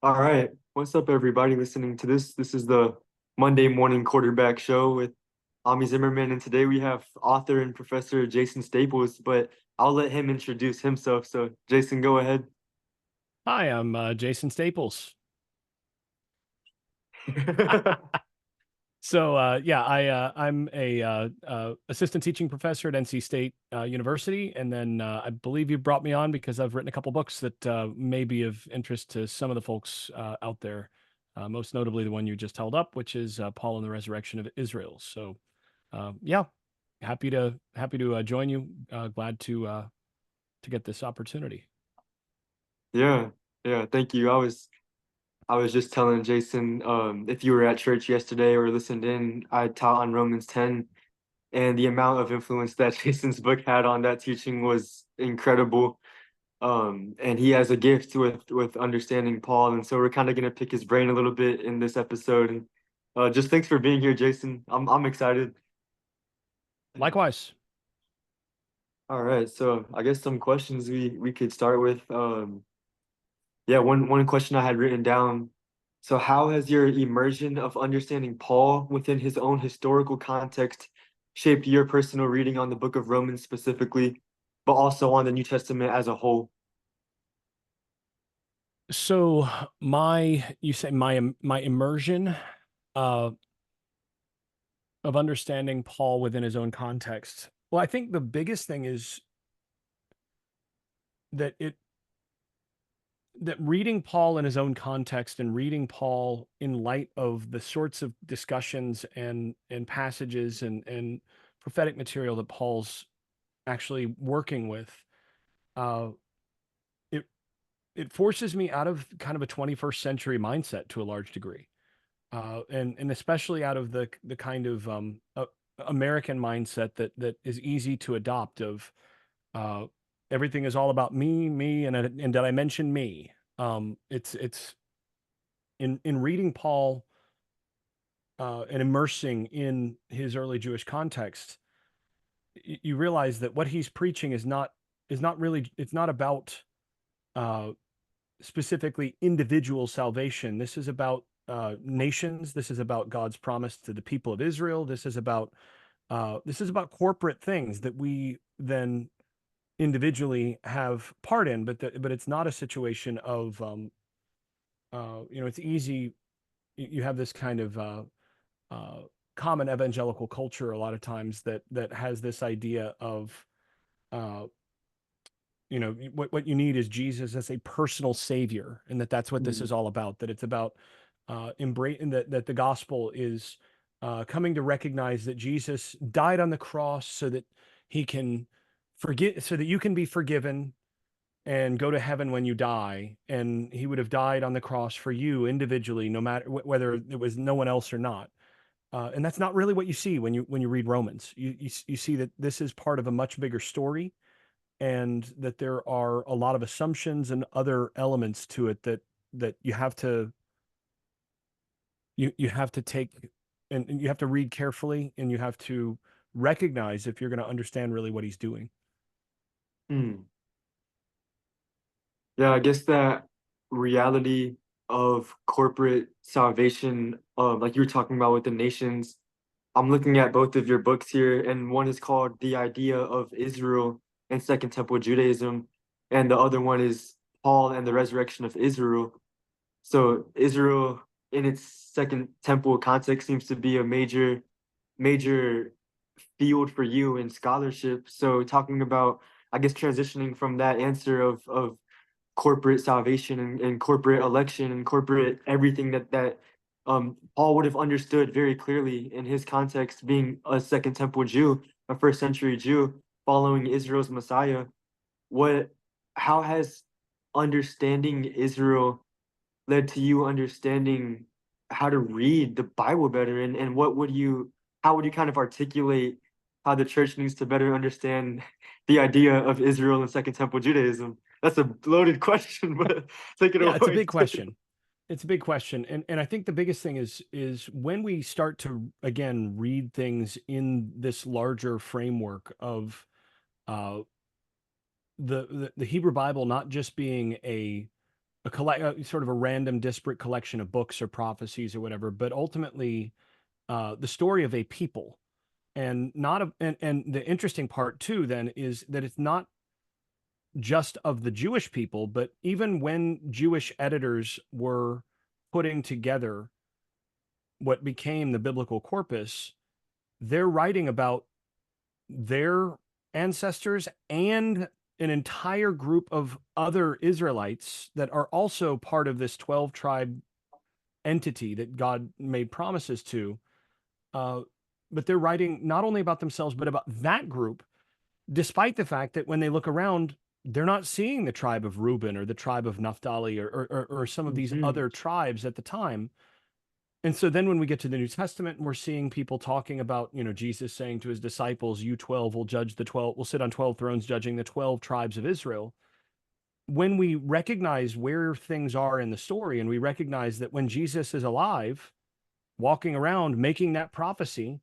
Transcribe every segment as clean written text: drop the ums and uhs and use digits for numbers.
All right. What's up, everybody listening to this? This is the Monday morning quarterback show with Ami Zimmerman, and today we have author and professor Jason Staples, but I'll let him introduce himself. So, Jason, go ahead. Hi, I'm Jason Staples. I'm a assistant teaching professor at NC State University, and then I believe you brought me on because I've written a couple books that may be of interest to some of the folks out there. Most notably, the one you just held up, which is Paul and the Resurrection of Israel. So, yeah, happy to join you. Glad to get this opportunity. Yeah, yeah, thank you. I was just telling Jason, if you were at church yesterday or listened in, I taught on Romans 10, and the amount of influence that Jason's book had on that teaching was incredible. And he has a gift with understanding Paul, and so we're kind of gonna pick his brain a little bit in this episode. And just thanks for being here, Jason. I'm excited. Likewise. All right, so I guess some questions we could start with. Yeah, one question I had written down. So how has your immersion of understanding Paul within his own historical context shaped your personal reading on the book of Romans specifically, but also on the New Testament as a whole? So you say my immersion uh, of understanding Paul within his own context. Well, I think the biggest thing is that it that reading Paul in his own context and reading Paul in light of the sorts of discussions and passages and prophetic material that Paul's actually working with, uh, it it forces me out of kind of a 21st century mindset to a large degree. And especially out of the kind of American mindset that is easy to adopt of uh, everything is all about me, and did I mention me? It's in reading Paul and immersing in his early Jewish context, you realize that what he's preaching is not really it's not about uh, specifically individual salvation. This is about nations. This is about God's promise to the people of Israel. This is about corporate things that we then individually have part in, but it's not a situation of it's easy. You have this kind of uh, common evangelical culture a lot of times that has this idea of uh, what you need is Jesus as a personal savior, and that's what this Mm, is all about. That it's about embracing that the gospel is coming to recognize that Jesus died on the cross so that he can forget, so that you can be forgiven and go to heaven when you die. And he would have died on the cross for you individually, no matter whether it was no one else or not. And that's not really what you see when you read Romans. You see that this is part of a much bigger story, and that there are a lot of assumptions and other elements to it that you have to take, and you have to read carefully, and you have to recognize if you're going to understand really what he's doing. mm. Yeah, I guess that reality of corporate salvation, like you were talking about with the nations, I'm looking at both of your books here, and one is called The Idea of Israel and Second Temple Judaism, and the other one is Paul and the Resurrection of Israel. So Israel in its Second Temple context seems to be a major field for you in scholarship. So talking about, I guess, transitioning from that answer of corporate salvation and corporate election and corporate everything that Paul would have understood very clearly in his context, being a Second Temple Jew, a first century Jew following Israel's Messiah. What, how has understanding Israel led to you understanding how to read the Bible better? And how would you kind of articulate how the church needs to better understand the idea of Israel and Second Temple Judaism? That's a loaded question, but take it Yeah, it's a away. big question. It's a big question, and I think the biggest thing is when we start to again read things in this larger framework of uh, the Hebrew Bible not just being a sort of a random disparate collection of books or prophecies or whatever, but ultimately the story of a people. And not a, and the interesting part too then is that it's not just of the Jewish people, but even when Jewish editors were putting together what became the biblical corpus, they're writing about their ancestors and an entire group of other Israelites that are also part of this 12 tribe entity that God made promises to. Uh, but they're writing not only about themselves, but about that group, despite the fact that when they look around, they're not seeing the tribe of Reuben or the tribe of Naphtali or some of these Mhm. other tribes at the time. And so then when we get to the New Testament, we're seeing people talking about, Jesus saying to his disciples, you 12 will judge the 12, will sit on 12 thrones judging the 12 tribes of Israel. When we recognize where things are in the story and we recognize that when Jesus is alive, walking around making that prophecy,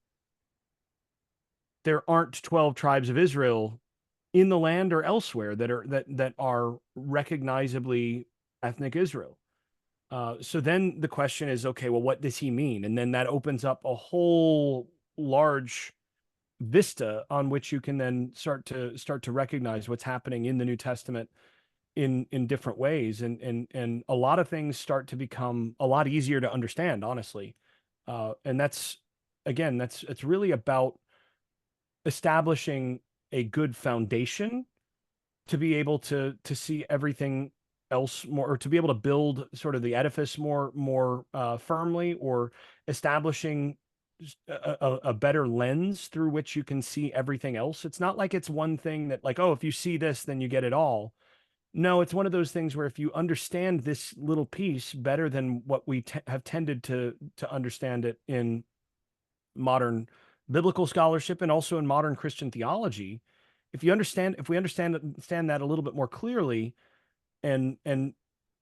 there aren't 12 tribes of Israel in the land or elsewhere that are recognizably ethnic Israel. So then the question is, okay, well, what does he mean? And then that opens up a whole large vista on which you can then start to recognize what's happening in the New Testament in different ways, and a lot of things start to become a lot easier to understand, honestly. And that's again, that's it's really about establishing a good foundation to be able to see everything else more, or to be able to build sort of the edifice more firmly, or establishing a better lens through which you can see everything else. It's not like it's one thing that, like, oh, if you see this, then you get it all. No, it's one of those things where if you understand this little piece better than what we have tended to understand it in modern biblical scholarship and also in modern Christian theology, if we understand that a little bit more clearly, and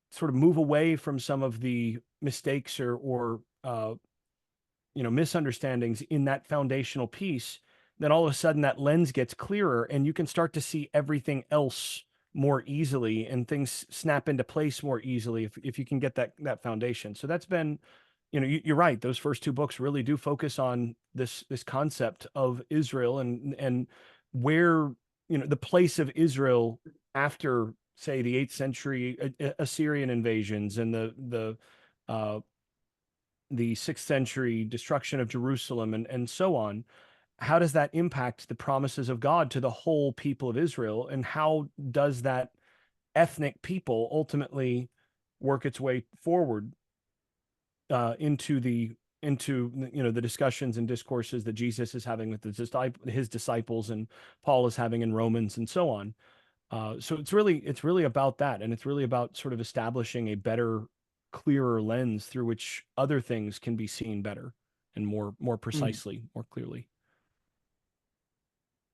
sort of move away from some of the mistakes or misunderstandings in that foundational piece, then all of a sudden that lens gets clearer and you can start to see everything else more easily, and things snap into place more easily if you can get that foundation. So that's been, you're right. Those first two books really do focus on this concept of Israel, and where, the place of Israel after, say, the 8th century Assyrian invasions and uh, the 6th century destruction of Jerusalem, and so on. How does that impact the promises of God to the whole people of Israel? And how does that ethnic people ultimately work its way forward into the discussions and discourses that Jesus is having with his disciples, and Paul is having in Romans, and so on. So it's really about that, and it's really about sort of establishing a better, clearer lens through which other things can be seen better and more Mm, precisely, more clearly.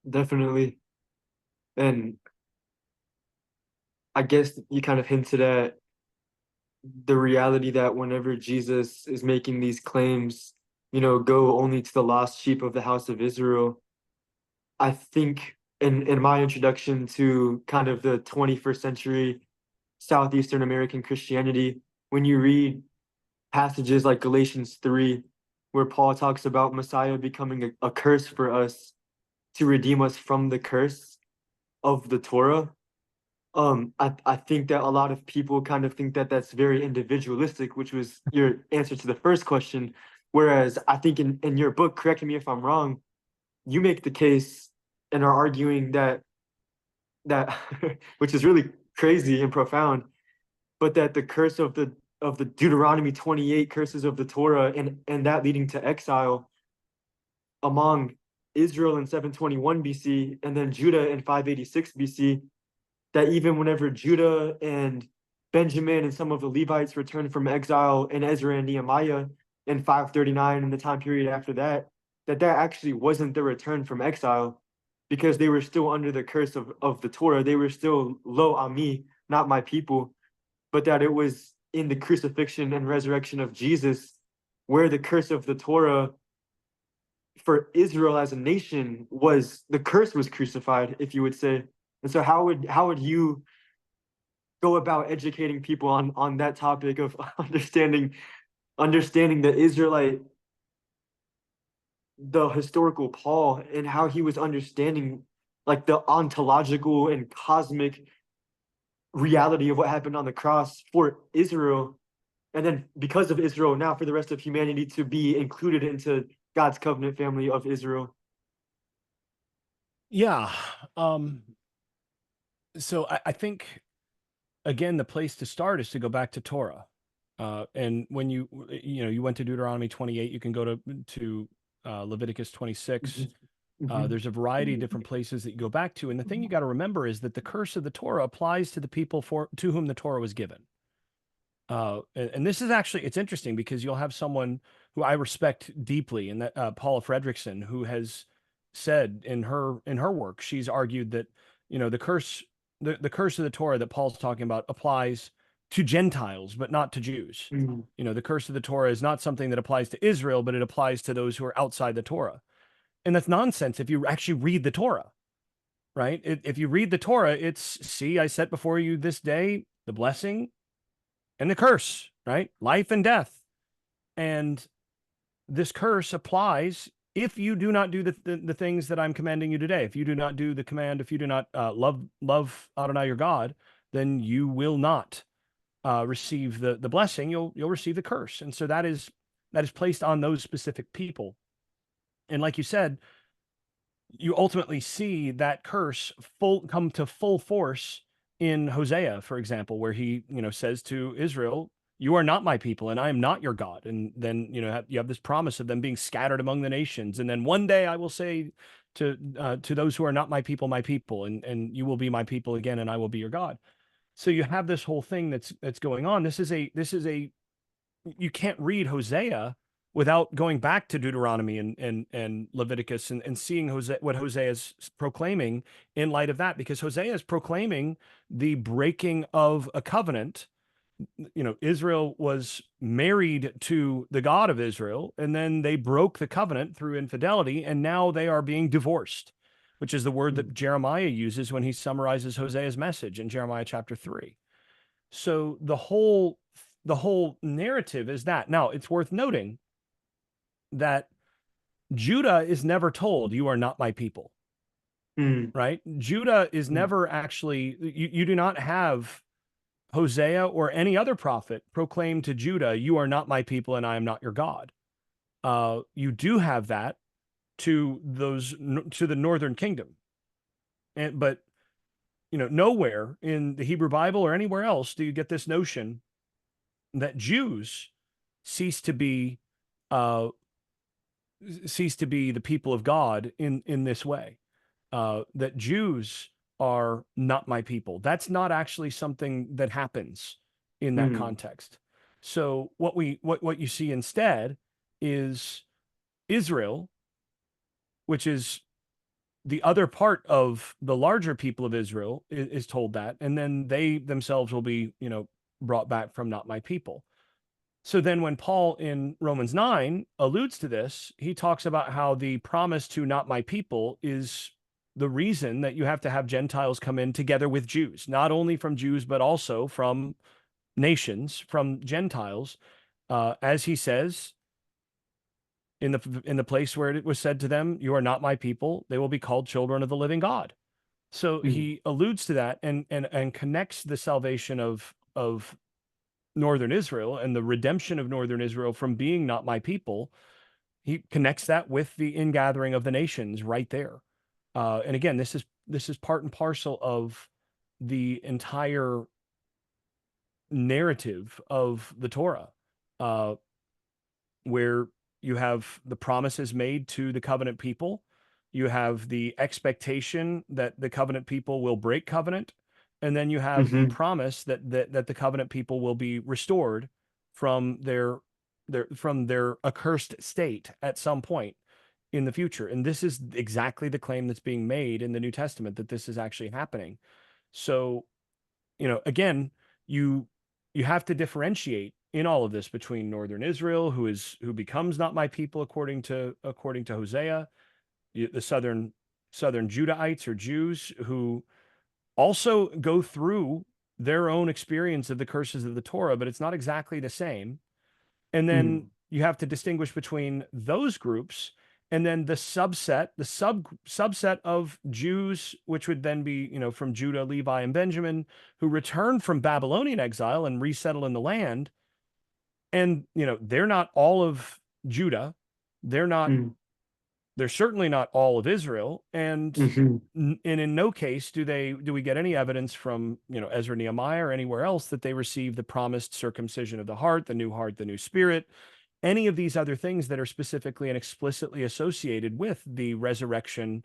definitely. And I guess you kind of hinted at the reality that whenever Jesus is making these claims, go only to the lost sheep of the house of Israel. I think in my introduction to kind of the 21st century Southeastern American Christianity, when you read passages like Galatians 3, where Paul talks about Messiah becoming a curse for us to redeem us from the curse of the Torah. I think that a lot of people kind of think that that's very individualistic, which was your answer to the first question. Whereas I think in your book, correct me if I'm wrong, you make the case and are arguing that which is really crazy and profound, but that the curse of the Deuteronomy 28 curses of the Torah, and that leading to exile among Israel in 721 BC and then Judah in 586 BC, that even whenever Judah and Benjamin and some of the Levites returned from exile in Ezra and Nehemiah in 539 and the time period after that, that actually wasn't the return from exile, because they were still under the curse of the Torah. They were still lo ami, not my people, but that it was in the crucifixion and resurrection of Jesus where the curse of the Torah for Israel as a nation was, the curse was crucified, if you would say. And so how would you go about educating people on that topic of understanding the Israelite, the historical Paul, and how he was understanding like the ontological and cosmic reality of what happened on the cross for Israel, and then because of Israel now for the rest of humanity to be included into God's covenant family of Israel. Yeah. Um, so I think again, the place to start is to go back to Torah. And when you went to Deuteronomy 28, you can go to Leviticus 26. Mhm. Mhm. There's a variety of different places that you go back to. And the thing you got to remember is that the curse of the Torah applies to the people to whom the Torah was given. And this is actually, it's interesting because you'll have someone who I respect deeply, and that Paula Fredrickson, who has said in her work, she's argued that the curse of the Torah that Paul's talking about applies to Gentiles, but not to Jews. Mhm. The curse of the Torah is not something that applies to Israel, but it applies to those who are outside the Torah. And that's nonsense if you actually read the Torah, right? If you read the Torah, it's, see, I set before you this day the blessing and the curse, right? Life and death. And this curse applies if you do not do the things that I'm commanding you today. If you do not do the command, if you do not love Adonai your God, then you will not receive the blessing. You'll receive the curse. And so that is placed on those specific people. And like you said, you ultimately see that curse come to full force in Hosea, for example, where he, says to Israel, "You are not my people, and I am not your God." And then, you have this promise of them being scattered among the nations. And then one day I will say to those who are not my people, and you will be my people again, and I will be your God. So you have this whole thing that's going on. This is a you can't read Hosea without going back to Deuteronomy and Leviticus and seeing what Hosea is proclaiming in light of that, because Hosea is proclaiming the breaking of a covenant. Israel was married to the God of Israel, and then they broke the covenant through infidelity, and now they are being divorced, which is the word that Jeremiah uses when he summarizes Hosea's message in Jeremiah chapter 3. So the whole narrative is that. Now, it's worth noting that Judah is never told, "You are not my people," Mhm. right? Judah is never actually, you do not have Hosea or any other prophet proclaim to Judah, "You are not my people and I am not your God." You do have that to the northern kingdom. But nowhere in the Hebrew Bible or anywhere else do you get this notion that Jews cease to be uh, cease to be the people of God in this way. That Jews are not my people. That's not actually something that happens in that Mhm. context. So what you see instead is Israel, which is the other part of the larger people of Israel, is told that, and then they themselves will be, brought back from not my people. So then when Paul in Romans 9 alludes to this, he talks about how the promise to not my people is the reason that you have to have Gentiles come in together with Jews, not only from Jews, but also from nations, from Gentiles. As he says in the place where it was said to them, "You are not my people, they will be called children of the living God." So Mhm. he alludes to that and connects the salvation of northern Israel and the redemption of northern Israel from being not my people. He connects that with the ingathering of the nations right there. And again, this is part and parcel of the entire narrative of the Torah, uh, where you have the promises made to the covenant people. You have the expectation that the covenant people will break covenant, and then you have the Mhm. promise that the covenant people will be restored from their accursed state at some point in the future. And this is exactly the claim that's being made in the New Testament, that this is actually happening. So, again, you you have to differentiate in all of this between northern Israel, who becomes not my people according to Hosea, the southern Judahites or Jews who also go through their own experience of the curses of the Torah, but it's not exactly the same. And then mm, you have to distinguish between those groups and then the subset of Jews, which would then be, from Judah, Levi, and Benjamin, who returned from Babylonian exile and resettle in the land. And, they're not all of Judah. They're not mm, they're certainly not all of Israel, and mhm, in no case do we get any evidence from Ezra, Nehemiah, or anywhere else that they received the promised circumcision of the heart, the new spirit, any of these other things that are specifically and explicitly associated with the resurrection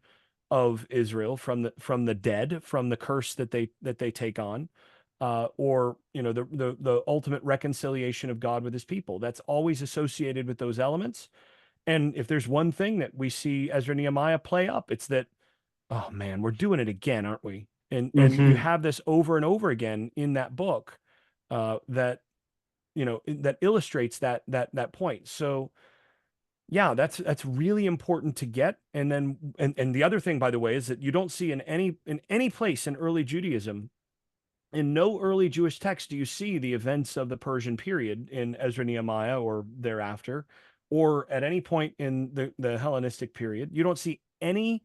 of Israel from the dead, from the curse that they take on, or the ultimate reconciliation of God with His people. That's always associated with those elements. And if there's one thing that we see Ezra, Nehemiah play up, it's that, oh man, we're doing it again, aren't we? And you mhm, have this over and over again in that book, that illustrates that point. So yeah, that's really important to get. And then and the other thing, by the way, is that you don't see in any place in early Judaism, in no early Jewish text do you see the events of the Persian period in Ezra, Nehemiah, or thereafter, or at any point in the Hellenistic period. You don't see any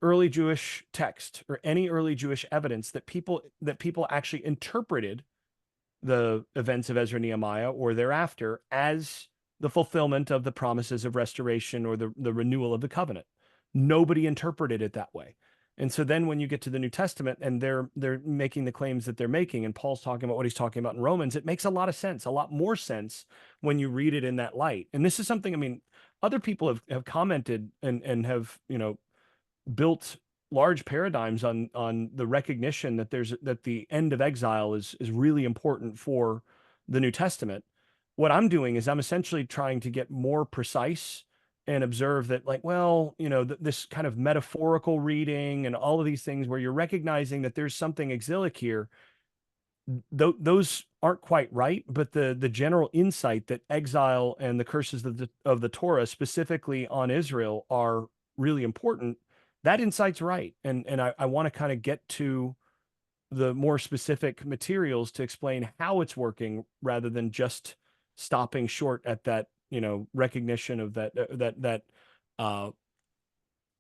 early Jewish text or any early Jewish evidence that people actually interpreted the events of Ezra, Nehemiah, or thereafter as the fulfillment of the promises of restoration or the renewal of the covenant. Nobody interpreted it that way. And so then when you get to the New Testament and they're making the claims that they're making, and Paul's talking about what he's talking about in Romans, it makes a lot of sense, a lot more sense when you read it in that light. And this is something, I mean, other people have commented and have, built large paradigms on the recognition that the end of exile is really important for the New Testament. What I'm doing is I'm essentially trying to get more precise and observe that, like, well, this kind of metaphorical reading and all of these things where you're recognizing that there's something exilic here, those aren't quite right, but the general insight that exile and the curses of the Torah, specifically on Israel, are really important. That insight's right, and I want to kind of get to the more specific materials to explain how it's working, rather than just stopping short at that recognition of uh,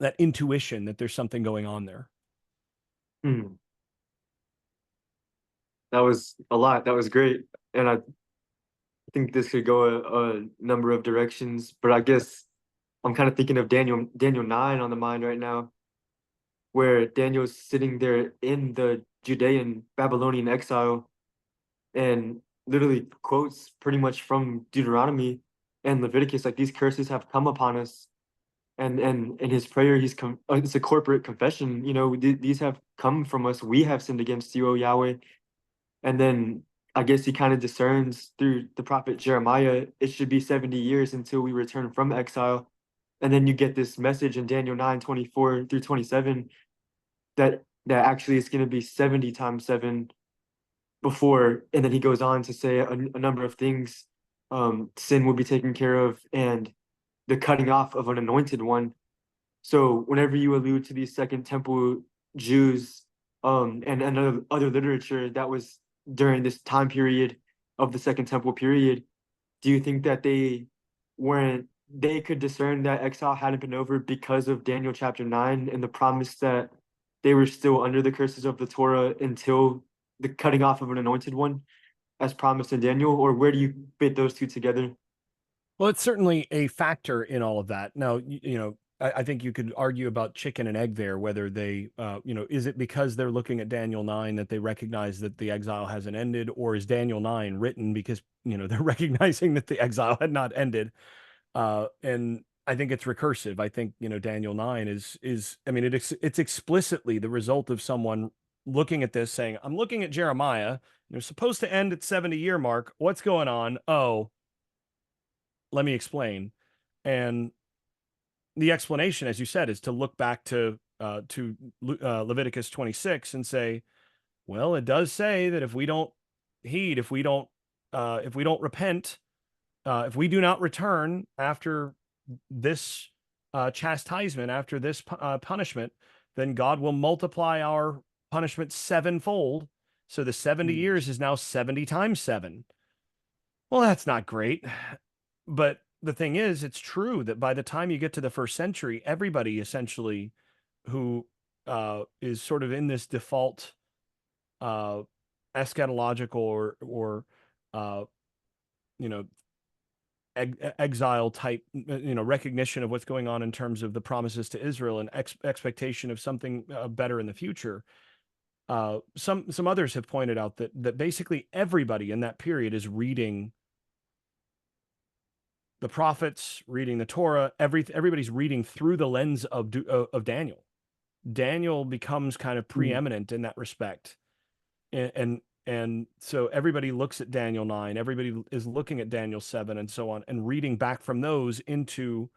that intuition that there's something going on there. mm. That was a lot. That was great. And I think this could go a number of directions, but I guess I'm kind of thinking of Daniel 9 on the mind right now, where Daniel's sitting there in the Judean Babylonian exile and literally quotes pretty much from Deuteronomy and Leviticus, like these curses have come upon us. And in his prayer, it's a corporate confession. These have come from us. We have sinned against you, O Yahweh. And then I guess he kind of discerns through the prophet Jeremiah, it should be 70 years until we return from exile. And then you get this message in Daniel 9:24 through 27 that actually it's going to be 70 times seven before. And then he goes on to say a number of things. Sin will be taken care of, and the cutting off of an anointed one. So whenever you allude to these Second Temple Jews, and other literature that was during this time period of the Second Temple period, do you think that they could discern that exile hadn't been over because of Daniel chapter 9 and the promise that they were still under the curses of the Torah until the cutting off of an anointed one, as promised in Daniel? Or where do you fit those two together? Well, it's certainly a factor in all of that. Now, I think you could argue about chicken and egg there, whether they, is it because they're looking at Daniel 9 that they recognize that the exile hasn't ended, or is Daniel 9 written because, they're recognizing that the exile had not ended? And I think it's recursive. I think, Daniel 9 I mean, it's explicitly the result of someone looking at this saying, I'm looking at Jeremiah, you're supposed to end at 70-year mark. What's going on? Oh, let me explain. And the explanation, as you said, is to look back to Leviticus 26 and say, well, it does say that if we don't heed, if we don't repent, if we do not return after this chastisement, after this punishment, then God will multiply our punishment sevenfold, So the 70 Mm. years is now 70 times 7. Well, that's not great. But the thing is, it's true that by the time you get to the first century, everybody essentially who is sort of in this default uh, eschatological or uh, you know exile type recognition of what's going on in terms of the promises to Israel and expectation of something better in the future. Some others have pointed out that basically everybody in that period is reading the prophets, reading the Torah. Everybody's reading through the lens of Daniel. Daniel becomes kind of Mm. preeminent in that respect, and so everybody looks at Daniel 9. Everybody is looking at Daniel 7, and so on, and reading back from those into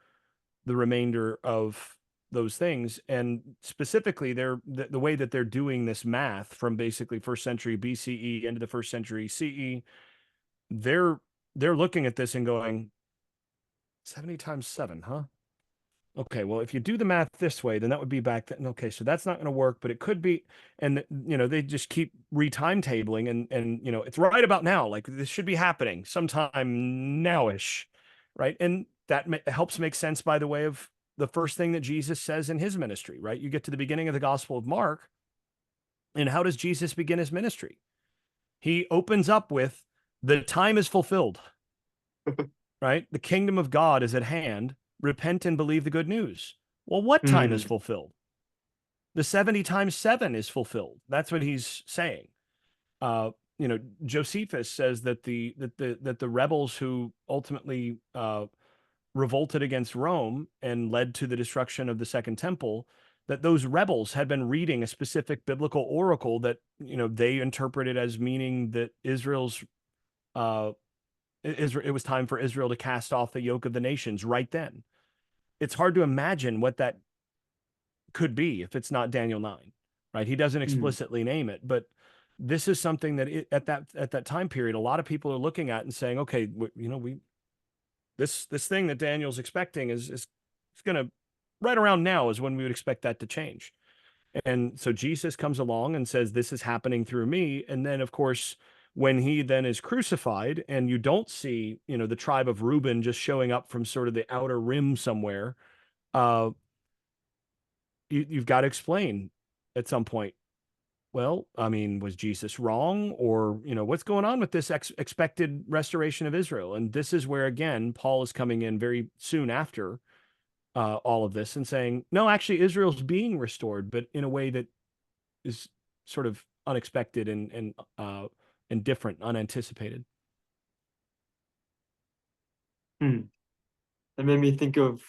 the remainder of those things. And specifically, the way that they're doing this math from basically first century BCE into the first century CE, they're they're looking at this and going 70 times 7, huh? Okay, well, if you do the math this way, then that would be back then. Okay, so that's not going to work, but it could be. And they just keep re-timetabling, and it's right about now. Like this should be happening sometime nowish, right? And that helps make sense by the way of the first thing that Jesus says in his ministry, right? You get to the beginning of the Gospel of Mark, and how does Jesus begin his ministry? He opens up with, "The time is fulfilled," right? "The kingdom of God is at hand. Repent and believe the good news." Well, what time is Mm. fulfilled? The 70 times 7 is fulfilled. That's what he's saying. Uh, Josephus says that the rebels who ultimately revolted against Rome and led to the destruction of the Second Temple, that those rebels had been reading a specific biblical oracle that they interpreted as meaning that uh, it was time for Israel to cast off the yoke of the nations right then. It's hard to imagine what that could be if it's not Daniel 9, right? He doesn't Mm. explicitly name it, but this is something that at that time period, a lot of people are looking at and saying, okay, we this thing that Daniel's expecting is going to right around now is when we would expect that to change. And so Jesus comes along and says, this is happening through me. And then, of course, when he then is crucified and you don't see, the tribe of Reuben just showing up from sort of the outer rim somewhere, uh, you've got to explain at some point. Well, I mean, was Jesus wrong? Or, what's going on with this expected restoration of Israel? And this is where, again, Paul is coming in very soon after all of this and saying, no, actually, Israel's being restored, but in a way that is sort of unexpected and different, unanticipated. Mm. That made me think of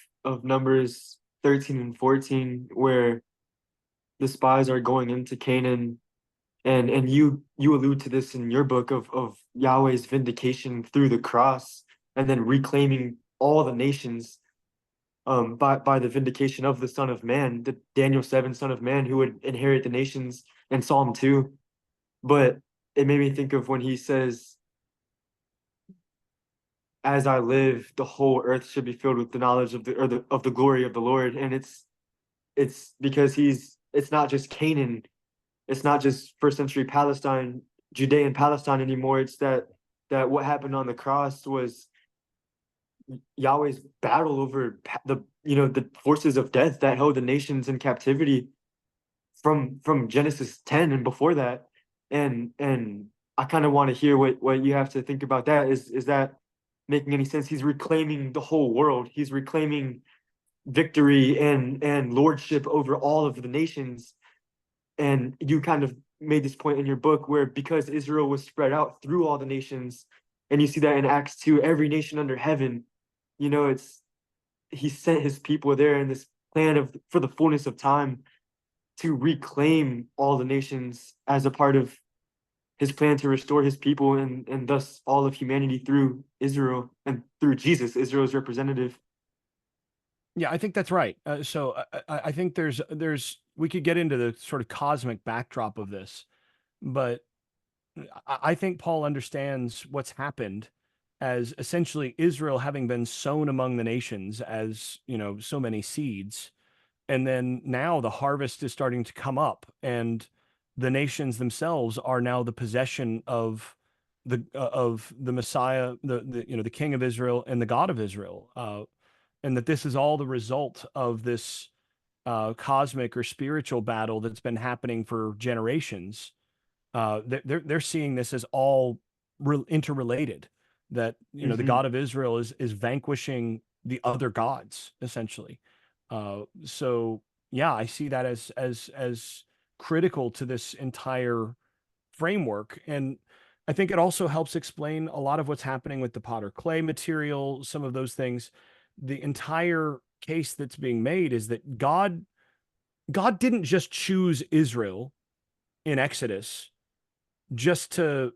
Numbers 13 and 14, where the spies are going into Canaan, and you allude to this in your book of Yahweh's vindication through the cross, and then reclaiming all the nations by the vindication of the Son of Man, the Daniel 7 Son of Man, who would inherit the nations in Psalm 2. But it made me think of when he says, "As I live, the whole earth should be filled with the knowledge of the glory of the Lord." And it's because it's not just Canaan, it's not just first century Palestine, Judean Palestine anymore. It's that what happened on the cross was Yahweh's battle over the forces of death that held the nations in captivity from Genesis 10 and before that. And I kind of want to hear what you have to think about that. Is that making any sense? He's reclaiming the whole world. He's reclaiming victory and lordship over all of the nations. And you kind of made this point in your book where because Israel was spread out through all the nations, and you see that in Acts 2, every nation under heaven, it's he sent his people there in this plan of for the fullness of time to reclaim all the nations as a part of his plan to restore his people and thus all of humanity through Israel and through Jesus, Israel's representative. Yeah, I think that's right. So I think there's we could get into the sort of cosmic backdrop of this, but I think Paul understands what's happened as essentially Israel having been sown among the nations as, so many seeds. And then now the harvest is starting to come up. And the nations themselves are now the possession of the Messiah, the King of Israel and the God of Israel, and that this is all the result of this cosmic or spiritual battle that's been happening for generations. They're seeing this as all interrelated. That the Hmm. God of Israel is vanquishing the other gods essentially. So yeah, I see that as critical to this entire framework. And I think it also helps explain a lot of what's happening with the potter clay material, some of those things. The entire case that's being made is that God didn't just choose Israel in Exodus just to,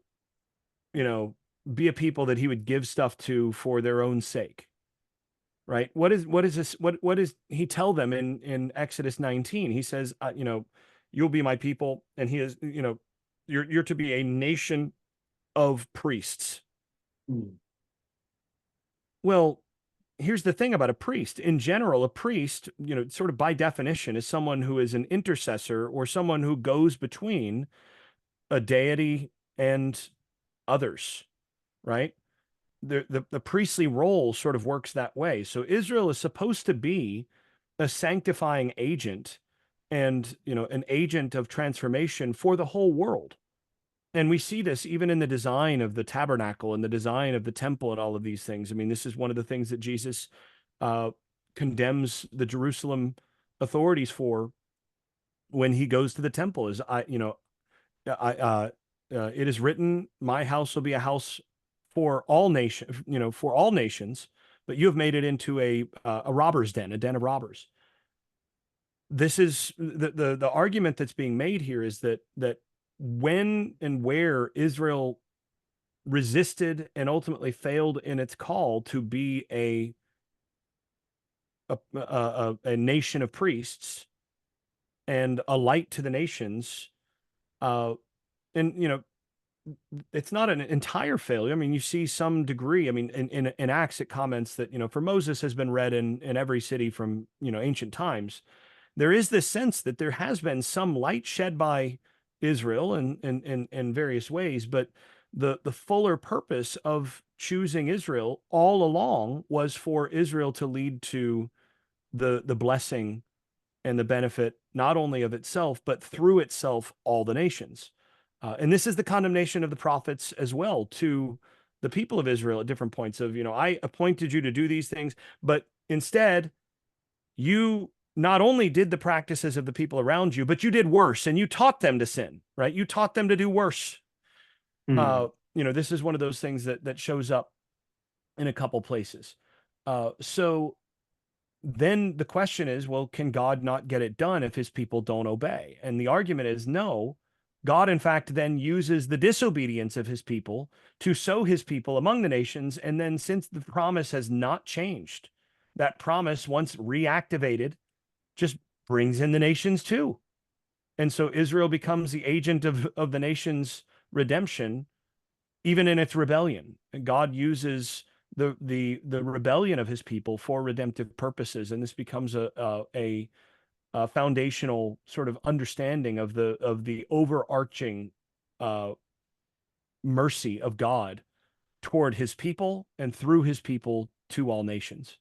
you know, be a people that he would give stuff to for their own sake. Right? What is this what does he tell them in Exodus 19? He says, you'll be my people, and he is, you're to be a nation of priests. Well, here's the thing about a priest. In general, a priest, sort of by definition, is someone who is an intercessor or someone who goes between a deity and others, right? The priestly role sort of works that way. So Israel is supposed to be a sanctifying agent and, an agent of transformation for the whole world. And we see this even in the design of the tabernacle and the design of the temple and all of these things. I mean, this is one of the things that Jesus uh, condemns the Jerusalem authorities for when he goes to the temple. Is it is written, "My house will be a house for all nations, for all nations," but you have made it into a robber's den, a den of robbers. This is the argument that's being made here is that when and where Israel resisted and ultimately failed in its call to be a nation of priests and a light to the nations, uh, and it's not an entire failure. I mean, you see some degree. I mean, in Acts, it comments that for Moses has been read in every city from ancient times. There is this sense that there has been some light shed by Israel in various ways, but the fuller purpose of choosing Israel all along was for Israel to lead to the blessing and the benefit not only of itself, but through itself, all the nations. And this is the condemnation of the prophets as well to the people of Israel at different points of, I appointed you to do these things, but instead you not only did the practices of the people around you, but you did worse and you taught them to sin, right? You taught them to do worse. Hmm. This is one of those things that shows up in a couple places. So then the question is, well, can God not get it done if his people don't obey? And the argument is no. God, in fact, then uses the disobedience of his people to sow his people among the nations. And then, since the promise has not changed, that promise, once reactivated, just brings in the nations too. And so Israel becomes the agent of the nation's redemption, even in its rebellion. And God uses the rebellion of his people for redemptive purposes, and this becomes a foundational sort of understanding of the overarching uh, mercy of God toward his people and through his people to all nations.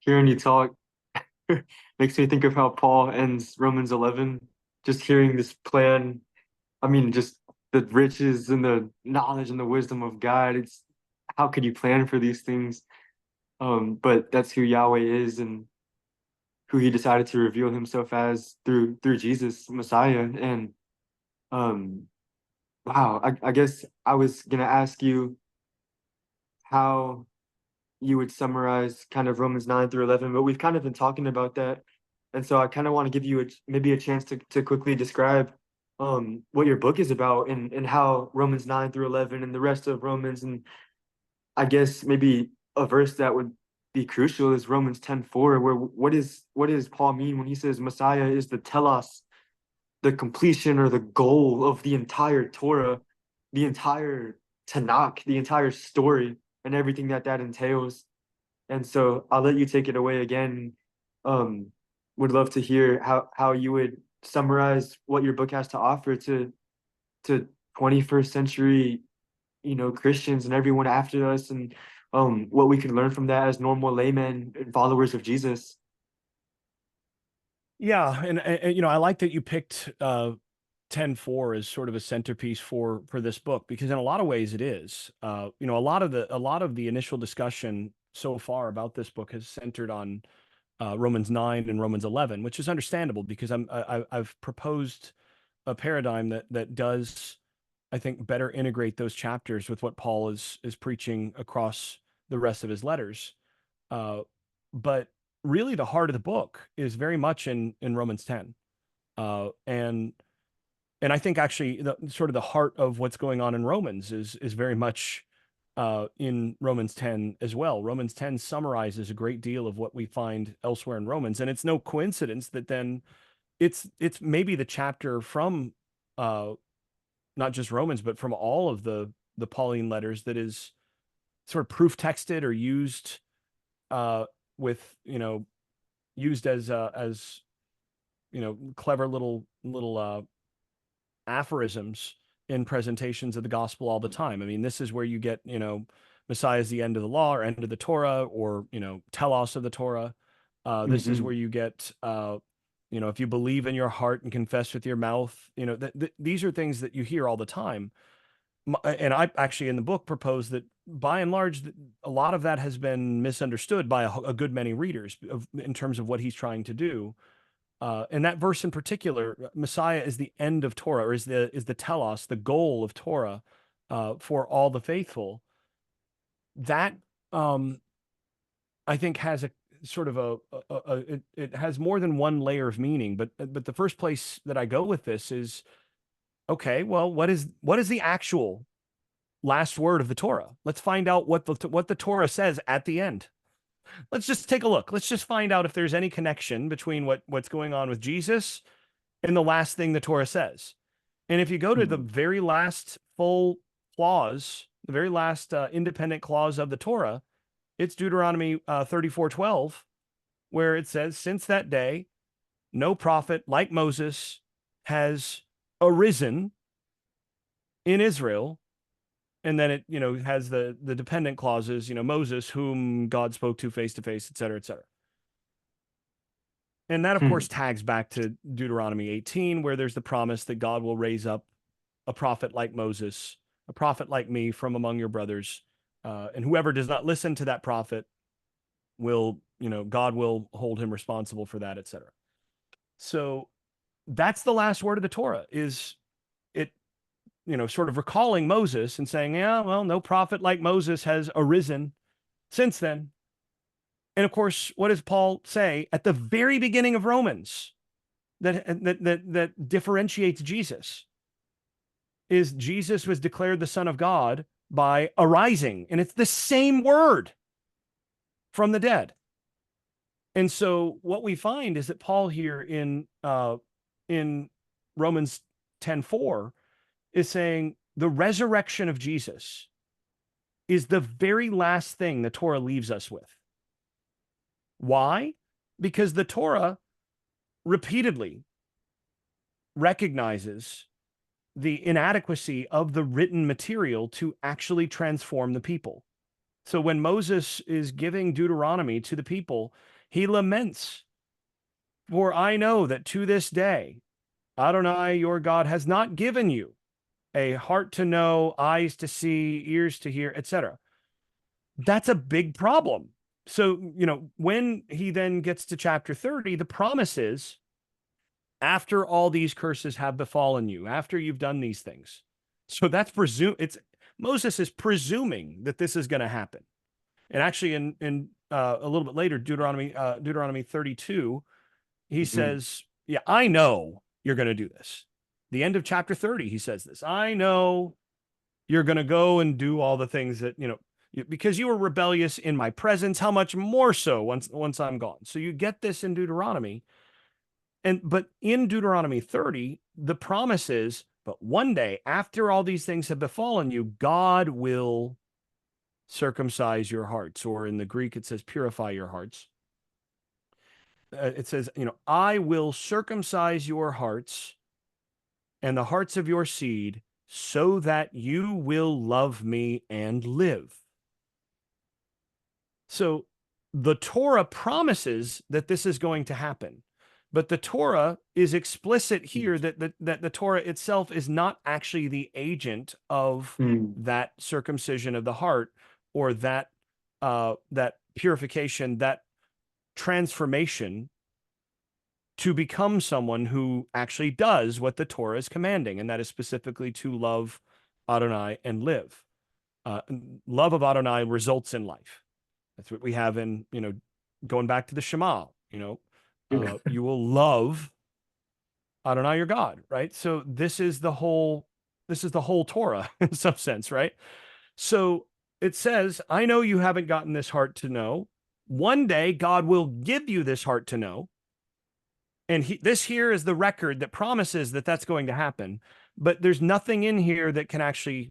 Hearing you talk makes me think of how Paul ends Romans 11. Just hearing this plan, I mean, just the riches and the knowledge and the wisdom of God. It's how could you plan for these things? But that's who Yahweh is and who he decided to reveal himself as through Jesus, Messiah. And um, wow, I guess I was gonna ask you how you would summarize kind of Romans 9 through 11, but we've kind of been talking about that. And so I kind of want to give you maybe a chance to quickly describe what your book is about and how Romans 9 through 11 and the rest of Romans, and I guess maybe a verse that would be crucial is Romans 10:4, where what does Paul mean when he says Messiah is the telos, the completion or the goal of the entire Torah, the entire Tanakh, the entire story, and everything that entails. And so I'll let you take it away again. Um, would love to hear how you would summarize what your book has to offer to 21st century, Christians and everyone after us, and what we can learn from that as normal laymen and followers of Jesus. Yeah, and I like that you picked 10:4 as sort of a centerpiece for this book because in a lot of ways it is. A lot of the initial discussion so far about this book has centered on Romans 9 and Romans 11, which is understandable because I've proposed a paradigm that does, I think, better integrate those chapters with what Paul is preaching across the rest of his letters. Uh, but really, the heart of the book is very much in Romans 10, and I think actually the sort of the heart of what's going on in Romans is very much in Romans 10 as well. Romans 10 summarizes a great deal of what we find elsewhere in Romans, and it's no coincidence that then it's maybe the chapter from uh, not just Romans, but from all of the Pauline letters that is sort of proof texted or used uh, with used as clever little aphorisms in presentations of the gospel all the time. I mean, this is where you get, Messiah is the end of the law or end of the Torah or, telos of the Torah. This is Hmm. where you get, if you believe in your heart and confess with your mouth, these are things that you hear all the time. And I actually in the book propose that by and large, a lot of that has been misunderstood by a good many readers in terms of what he's trying to do. And that verse in particular, Messiah is the end of Torah, or is the telos, the goal of Torah for all the faithful. That um, I think has a sort of it has more than one layer of meaning. But the first place that I go with this is okay. Well, what is the actual last word of the Torah? Let's find out what the Torah says at the end. Let's just take a look. Let's just find out if there's any connection between what's going on with Jesus and the last thing the Torah says. And if you go to the very last full clause, the very last independent clause of the Torah, it's Deuteronomy 34:12, where it says, "Since that day, no prophet like Moses has arisen in Israel." And then it, has the dependent clauses, Moses, whom God spoke to face, et cetera, et cetera. And that, of Hmm. course, tags back to Deuteronomy 18, where there's the promise that God will raise up a prophet like Moses, a prophet like me from among your brothers. And whoever does not listen to that prophet will, God will hold him responsible for that, etc. So that's the last word of the Torah is it, sort of recalling Moses and saying, yeah, well, no prophet like Moses has arisen since then. And of course, what does Paul say at the very beginning of Romans that differentiates Jesus? Is Jesus was declared the Son of God by arising. And it's the same word from the dead. And so what we find is that Paul here in Romans 10:4 is saying the resurrection of Jesus is the very last thing the Torah leaves us with. Why? Because the Torah repeatedly recognizes the inadequacy of the written material to actually transform the people. So when Moses is giving Deuteronomy to the people, he laments, "For I know that to this day, Adonai your God has not given you a heart to know, eyes to see, ears to hear, etc." That's a big problem. So, when he then gets to chapter 30, the promise is after all these curses have befallen you, after you've done these things. So that's it's Moses is presuming that this is going to happen. And actually in a little bit later, Deuteronomy 32, he Hmm. says, yeah, I know you're going to do this. The end of chapter 30, he says this. I know you're going to go and do all the things that, because you were rebellious in my presence, how much more so once I'm gone. So you get this in Deuteronomy. But in Deuteronomy 30, the promise is, but one day after all these things have befallen you, God will circumcise your hearts, or in the Greek it says purify your hearts. it says, I will circumcise your hearts and the hearts of your seed so that you will love me and live. So the Torah promises that this is going to happen. But the Torah is explicit here that the Torah itself is not actually the agent of Mm. that circumcision of the heart, or that purification, that transformation to become someone who actually does what the Torah is commanding, and that is specifically to love Adonai and live. Uh, love of Adonai results in life. That's what we have in, going back to the Shema, Yeah. you will love Adonai your God, right? So this is the whole Torah in some sense, right? So it says, I know you haven't gotten this heart to know. One day God will give you this heart to know. And this here is the record that promises that that's going to happen. But there's nothing in here that can actually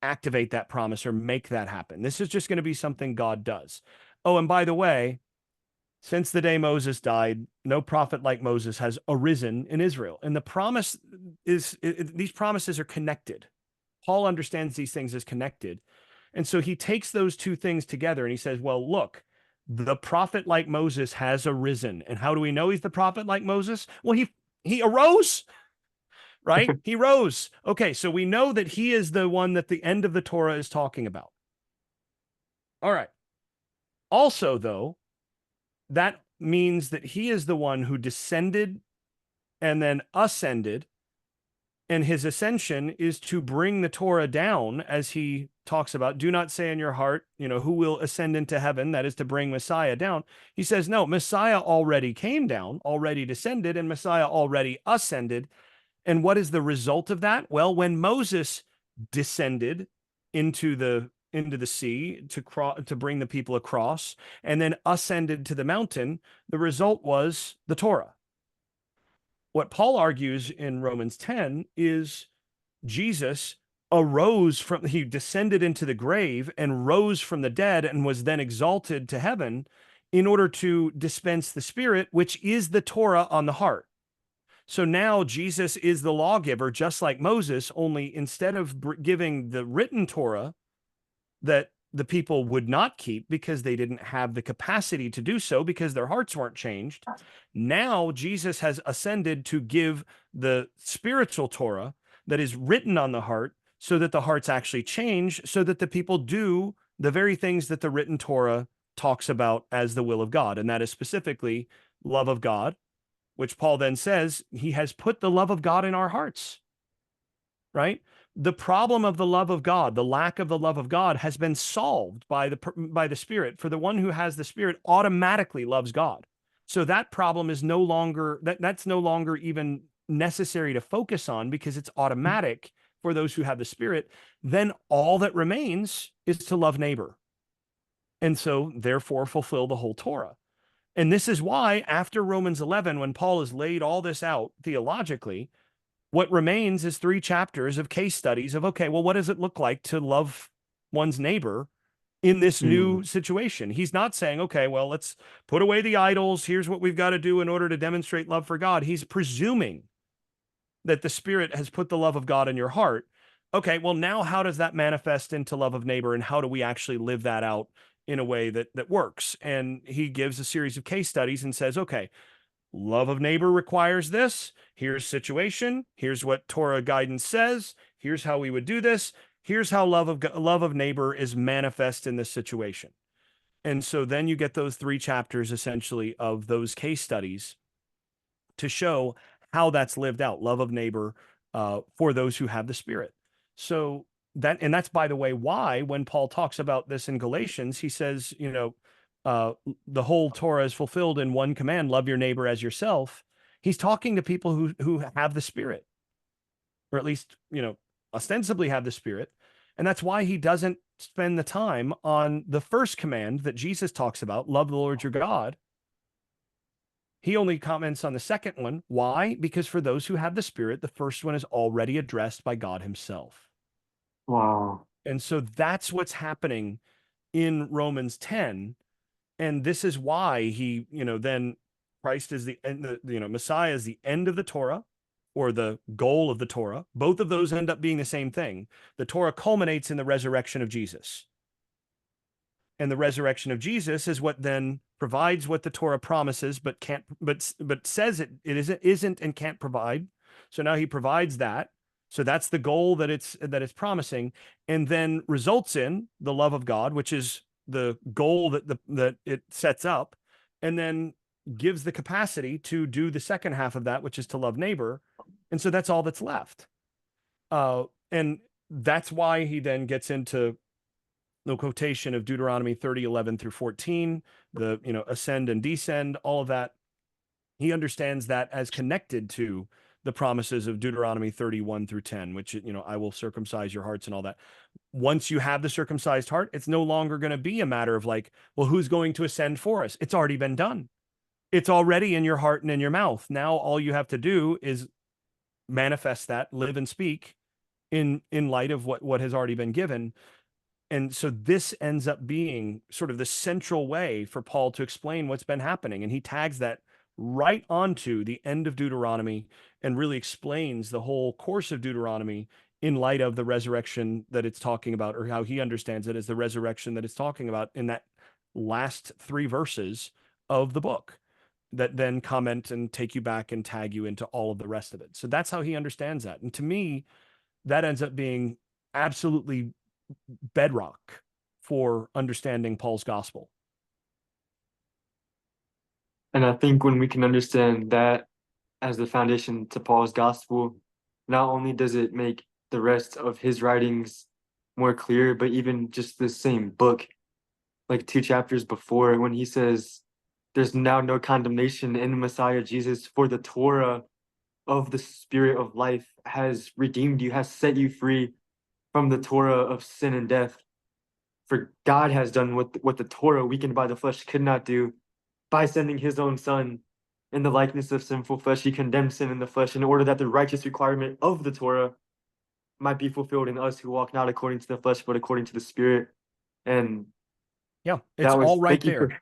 activate that promise or make that happen. This is just going to be something God does. Oh, and by the way, since the day Moses died, no prophet like Moses has arisen in Israel. And the promise these promises are connected. Paul understands these things as connected. And so he takes those two things together and he says, well, look, the prophet like Moses has arisen. And how do we know he's the prophet like Moses? Well, he arose, right? He rose. Okay, so we know that he is the one that the end of the Torah is talking about. All right. Also, though, that means that he is the one who descended and then ascended. And his ascension is to bring the Torah down, as he talks about. Do not say in your heart, who will ascend into heaven? That is to bring Messiah down. He says, no, Messiah already came down, already descended, and Messiah already ascended. And what is the result of that? Well, when Moses descended into the sea to bring the people across, and then ascended to the mountain, the result was the Torah. What Paul argues in Romans 10 is Jesus he descended into the grave and rose from the dead and was then exalted to heaven in order to dispense the Spirit, which is the Torah on the heart. So now Jesus is the lawgiver, just like Moses, only instead of giving the written Torah that the people would not keep because they didn't have the capacity to do so because their hearts weren't changed. Now Jesus has ascended to give the spiritual Torah that is written on the heart so that the hearts actually change, so that the people do the very things that the written Torah talks about as the will of God. And that is specifically love of God, which Paul then says he has put the love of God in our hearts, right? The problem of the love of God, the lack of the love of God, has been solved by the Spirit. For the one who has the Spirit automatically loves God. So that problem is no longer that's no longer even necessary to focus on because it's automatic for those who have the Spirit. Then all that remains is to love neighbor. And so therefore fulfill the whole Torah. And this is why after Romans 11, when Paul has laid all this out theologically, what remains is 3 chapters of case studies of, okay, well, what does it look like to love one's neighbor in this Mm. new situation? He's not saying, okay, well, let's put away the idols. Here's what we've got to do in order to demonstrate love for God. He's presuming that the Spirit has put the love of God in your heart. Okay, well, now how does that manifest into love of neighbor, and how do we actually live that out in a way that works? And he gives a series of case studies and says, okay, love of neighbor requires this. Here's situation. Here's what Torah guidance says. Here's how we would do this. Here's how love of neighbor is manifest in this situation. And so then you get those 3 chapters essentially of those case studies to show how that's lived out, love of neighbor for those who have the Spirit. So that's by the way why when Paul talks about this in Galatians, he says, the whole Torah is fulfilled in one command: love your neighbor as yourself. He's talking to people who have the Spirit, or at least ostensibly have the Spirit, and that's why he doesn't spend the time on the first command that Jesus talks about: love the Lord your God. He only comments on the second one. Why? Because for those who have the Spirit, the first one is already addressed by God Himself. Wow. And so that's what's happening in Romans 10. And this is why he, then Christ is the end, Messiah is the end of the Torah or the goal of the Torah. Both of those end up being the same thing. The Torah culminates in the resurrection of Jesus. And the resurrection of Jesus is what then provides what the Torah promises, but can't, but says it isn't and can't provide. So now he provides that. So that's the goal that it's promising, and then results in the love of God, which is the goal that it sets up, and then gives the capacity to do the second half of that, which is to love neighbor. And so that's all that's left. And that's why he then gets into the quotation of Deuteronomy 30:11 through 14, the ascend and descend, all of that. He understands that as connected to the promises of Deuteronomy 31 through 10, which, I will circumcise your hearts and all that. Once you have the circumcised heart, it's no longer going to be a matter of like, well, who's going to ascend for us? It's already been done. It's already in your heart and in your mouth. Now all you have to do is manifest that, live and speak in light of what has already been given. And so this ends up being sort of the central way for Paul to explain what's been happening. And he tags that right onto the end of Deuteronomy and really explains the whole course of Deuteronomy in light of the resurrection that it's talking about, or how he understands it as the resurrection that it's talking about in that last 3 verses of the book that then comment and take you back and tag you into all of the rest of it. So that's how he understands that. And to me, that ends up being absolutely bedrock for understanding Paul's gospel. And I think when we can understand that as the foundation to Paul's gospel, not only does it make the rest of his writings more clear, but even just the same book, like 2 chapters before, when he says, there's now no condemnation in Messiah Jesus, for the Torah of the Spirit of life has redeemed you, has set you free from the Torah of sin and death. For God has done what the Torah, weakened by the flesh, could not do. By sending his own Son in the likeness of sinful flesh, he condemned sin in the flesh in order that the righteous requirement of the Torah might be fulfilled in us who walk not according to the flesh, but according to the Spirit. And yeah, it's that was, all right thank you there. for,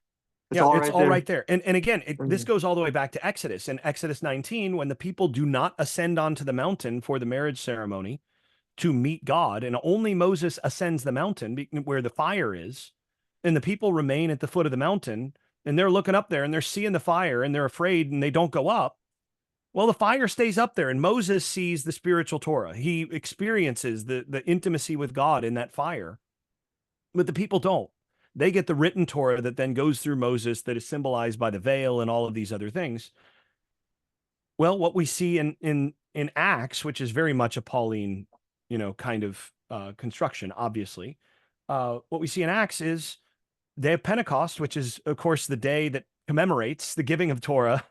it's Yeah, all it's right all there. right there. And again, this goes all the way back to Exodus. In Exodus 19, when the people do not ascend onto the mountain for the marriage ceremony to meet God, and only Moses ascends the mountain where the fire is, and the people remain at the foot of the mountain, and they're looking up there and they're seeing the fire and they're afraid and they don't go up. Well, the fire stays up there, and Moses sees the spiritual Torah. He experiences the intimacy with God in that fire, but the people don't. They get the written Torah that then goes through Moses, that is symbolized by the veil and all of these other things. Well, what we see in Acts, which is very much a Pauline, kind of construction, obviously. What we see in Acts is Day of Pentecost, which is, of course, the day that commemorates the giving of Torah.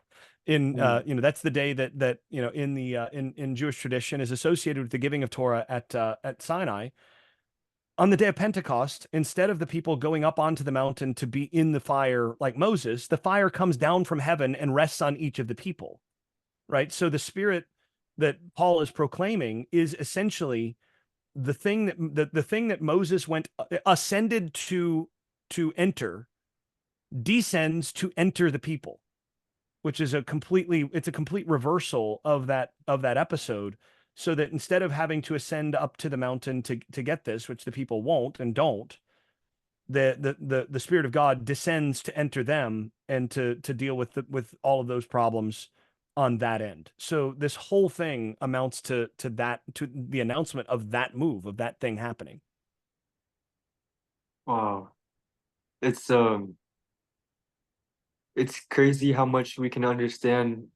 That's the day that in the in Jewish tradition is associated with the giving of Torah at Sinai. On the day of Pentecost, instead of the people going up onto the mountain to be in the fire like Moses, the fire comes down from heaven and rests on each of the people, right? So the Spirit that Paul is proclaiming is essentially the thing the thing that Moses ascended to enter, descends to enter the people, which is a complete reversal of that episode. So that instead of having to ascend up to the mountain to get this, which the people won't and don't, the Spirit of God descends to enter them and to deal with all of those problems on that end. So this whole thing amounts to the announcement of that move, of that thing happening. Wow. It's it's crazy how much we can understand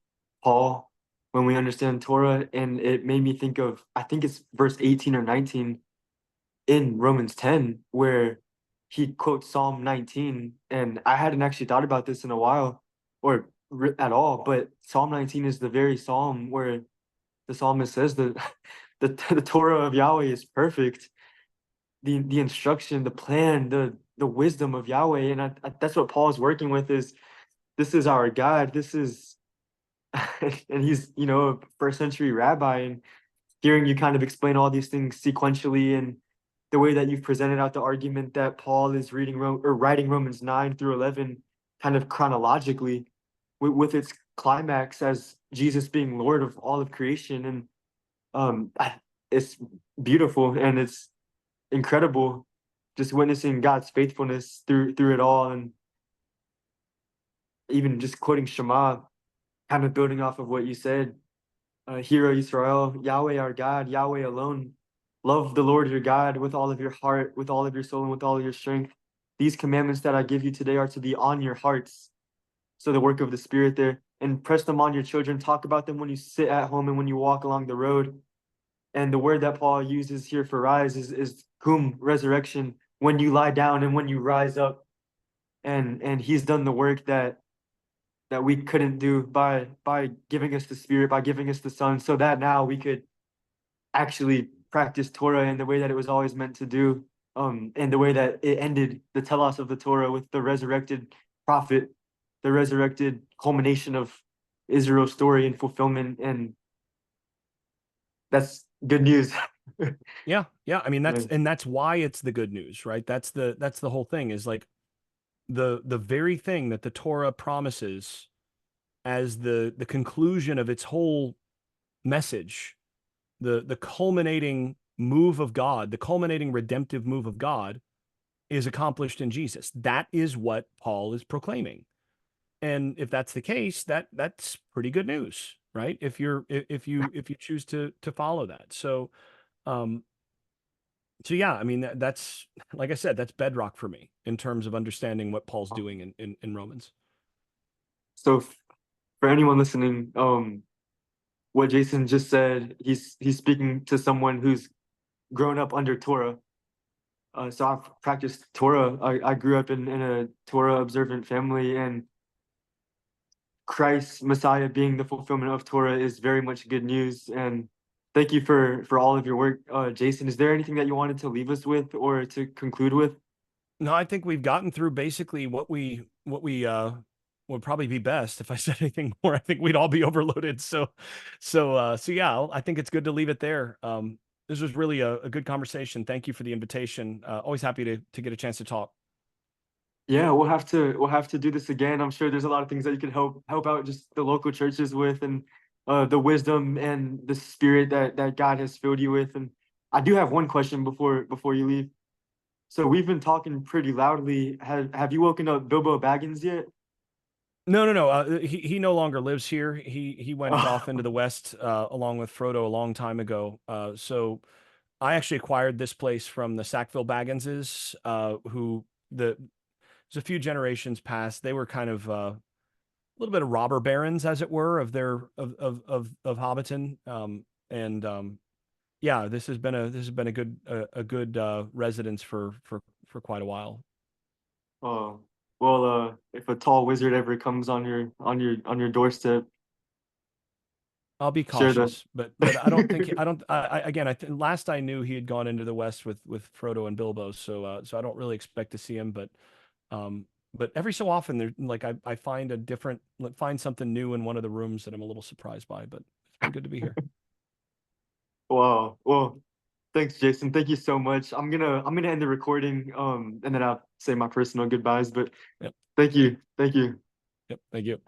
Paul when we understand Torah, and it made me think of, I think it's verse 18 or 19 in Romans 10, where he quotes Psalm 19, and I hadn't actually thought about this in a while or at all, but Psalm 19 is the very psalm where the psalmist says that the Torah of Yahweh is perfect, the instruction, the plan, the wisdom of Yahweh, and that's what Paul is working with. Is this is our God, this is and he's a first century rabbi, and hearing you kind of explain all these things sequentially, and the way that you've presented out the argument that Paul is writing Romans 9 through 11 kind of chronologically, with its climax as Jesus being Lord of all of creation, and it's beautiful and it's incredible, just witnessing God's faithfulness through it all, and even just quoting Shema, kind of building off of what you said. Hear, O Israel, Yahweh our God, Yahweh alone. Love the Lord your God with all of your heart, with all of your soul, and with all of your strength. These commandments that I give you today are to be on your hearts. So the work of the Spirit there, and press them on your children. Talk about them when you sit at home and when you walk along the road. And the word that Paul uses here for rise is kum, resurrection, when you lie down and when you rise up. And he's done the work that we couldn't do by giving us the Spirit, by giving us the Son, so that now we could actually practice Torah in the way that it was always meant to do, in the way that it ended the telos of the Torah with the resurrected prophet, the resurrected culmination of Israel's story and fulfillment, and that's good news. Yeah, yeah. I mean, Right. that's why it's the good news, right? That's the whole thing, is like the very thing that the Torah promises as the conclusion of its whole message, the culminating move of God, the culminating redemptive move of God, is accomplished in Jesus. That is what Paul is proclaiming. And if that's the case, that's pretty good news, right? If you choose to follow that. Um so yeah, I mean that's, like I said, that's bedrock for me in terms of understanding what Paul's doing in Romans. So for anyone listening, what Jason just said, he's speaking to someone who's grown up under Torah. So I've practiced Torah. I grew up in a Torah observant family, and Christ, Messiah being the fulfillment of Torah is very much good news. And thank you for all of your work, Jason. Is there anything that you wanted to leave us with or to conclude with? No, I think we've gotten through basically what we would probably be best. If I said anything more, I think we'd all be overloaded. So yeah, I think it's good to leave it there. This was really a good conversation. Thank you for the invitation. Always happy to get a chance to talk. Yeah, we'll have to do this again. I'm sure there's a lot of things that you can help out just the local churches with, and the wisdom and the spirit that God has filled you with. And I do have one question before you leave. So we've been talking pretty loudly. Have you woken up Bilbo Baggins yet? No, no, no. He no longer lives here. He went off into Oh, the west along with Frodo a long time ago. So I actually acquired this place from the Sackville Bagginses, who there's a few generations past. They were kind of a little bit of robber barons, as it were, of their of Hobbiton. And Yeah, this has been a good residence for quite a while. oh. Well, if a tall wizard ever comes on your doorstep, I'll be share the. cautious, but I don't think I don't. Again, last I knew he had gone into the west with Frodo and Bilbo, so I don't really expect to see him. Um, but every so often, there like I find a different find something new in one of the rooms that I'm a little surprised by. But it's been good to be here. Wow. Well, thanks, Jason. Thank you so much. I'm gonna end the recording, and then I'll say my personal goodbyes. But Yep, thank you. Thank you. yep. Thank you.